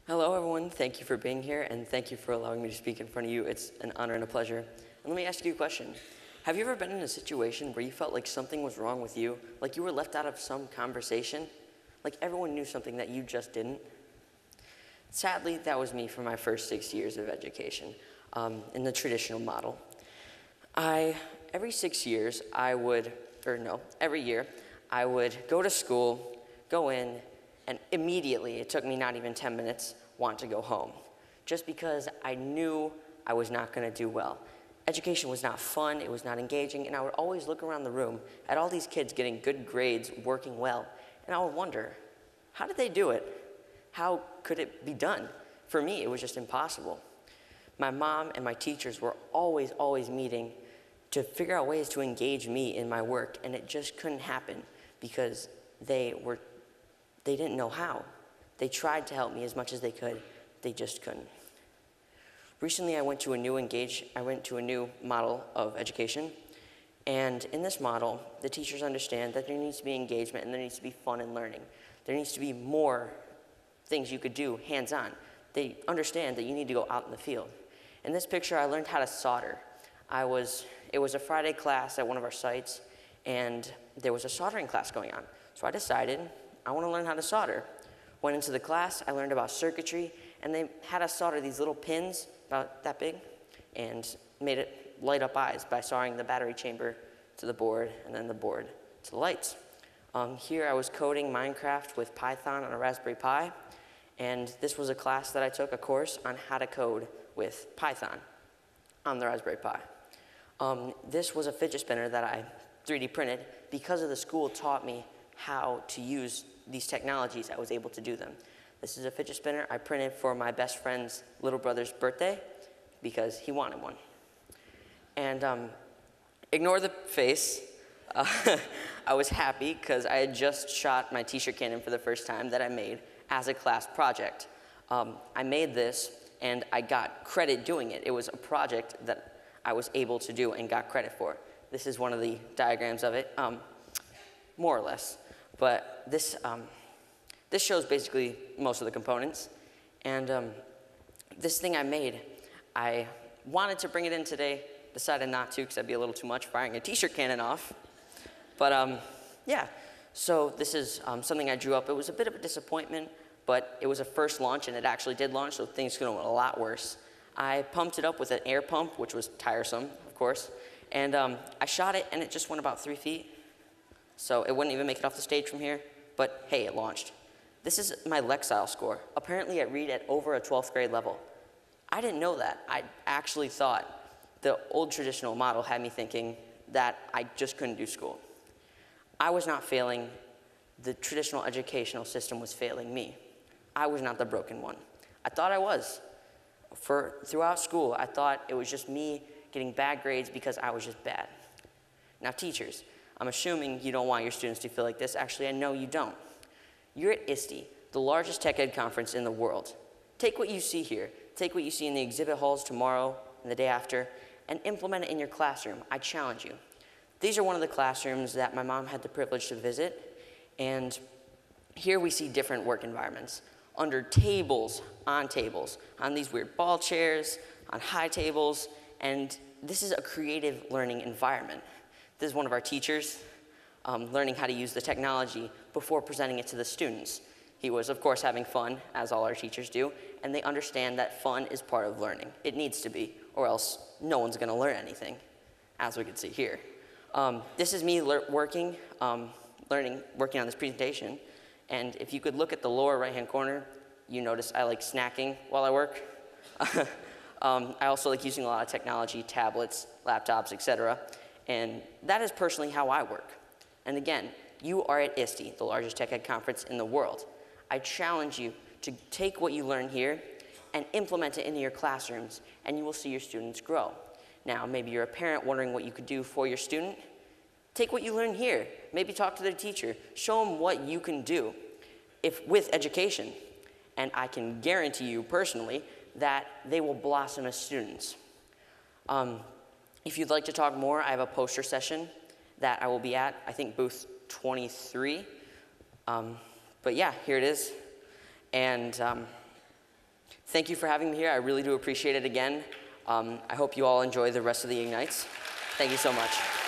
Hello, everyone. Thank you for being here, and thank you for allowing me to speak in front of you. It's an honor and a pleasure. And let me ask you a question. Have you ever been in a situation where you felt like something was wrong with you, like you were left out of some conversation, like everyone knew something that you just didn't? Sadly, that was me for my first 6 years of education in the traditional model. Every 6 years, every year, I would go to school, go in, and immediately, it took me not even 10 minutes, want to go home. Just because I knew I was not going to do well. Education was not fun, it was not engaging, and I would always look around the room at all these kids getting good grades, working well, and I would wonder, how did they do it? How could it be done? For me, it was just impossible. My mom and my teachers were always meeting to figure out ways to engage me in my work, and it just couldn't happen because they didn't know how. They tried to help me as much as they could, they just couldn't. Recently, I went to a new model of education, and in this model, the teachers understand that there needs to be engagement and there needs to be fun in learning. There needs to be more things you could do hands-on. They understand that you need to go out in the field. In this picture, I learned how to solder. It was a Friday class at one of our sites, and there was a soldering class going on. So I decided I want to learn how to solder. Went into the class, I learned about circuitry, and they had us solder these little pins about that big and made it light up eyes by soldering the battery chamber to the board and then the board to the lights. Here I was coding Minecraft with Python on a Raspberry Pi, and this was a class that I took, a course on how to code with Python on the Raspberry Pi. This was a fidget spinner that I 3D printed. Because of the school taught me how to use these technologies, I was able to do them. This is a fidget spinner I printed for my best friend's little brother's birthday because he wanted one. And ignore the face. I was happy because I had just shot my t-shirt cannon for the first time that I made as a class project. I made this and I got credit doing it. It was a project that I was able to do and got credit for. This is one of the diagrams of it, more or less. But this shows basically most of the components. And this thing I made, I wanted to bring it in today, decided not to because that'd be a little too much firing a t-shirt cannon off. But yeah, so this is something I drew up. It was a bit of a disappointment, but it was a first launch and it actually did launch, so things could have went a lot worse. I pumped it up with an air pump, which was tiresome, of course. And I shot it and it just went about 3 feet. So it wouldn't even make it off the stage from here, but hey, it launched. This is my Lexile score. Apparently I read at over a 12th grade level. I didn't know that. I actually thought the old traditional model had me thinking that I just couldn't do school. I was not failing. The traditional educational system was failing me. I was not the broken one. I thought I was. Throughout school, I thought it was just me getting bad grades because I was just bad. Now teachers, I'm assuming you don't want your students to feel like this. Actually, I know you don't. You're at ISTE, the largest tech ed conference in the world. Take what you see here, take what you see in the exhibit halls tomorrow and the day after, and implement it in your classroom. I challenge you. These are one of the classrooms that my mom had the privilege to visit, and here we see different work environments. Under tables, on these weird ball chairs, on high tables, and this is a creative learning environment. This is one of our teachers learning how to use the technology before presenting it to the students. He was, of course, having fun, as all our teachers do, and they understand that fun is part of learning. It needs to be, or else no one's going to learn anything, as we can see here. This is me working on this presentation, and if you could look at the lower right-hand corner, you notice I like snacking while I work. I also like using a lot of technology, tablets, laptops, etc. And that is personally how I work. And again, you are at ISTE, the largest tech ed conference in the world. I challenge you to take what you learn here and implement it into your classrooms, and you will see your students grow. Now, maybe you're a parent wondering what you could do for your student. Take what you learn here. Maybe talk to their teacher. Show them what you can do with education. And I can guarantee you personally that they will blossom as students. If you'd like to talk more, I have a poster session that I will be at, I think booth 23. But yeah, here it is. And Thank you for having me here. I really do appreciate it again. I hope you all enjoy the rest of the Ignites. Thank you so much.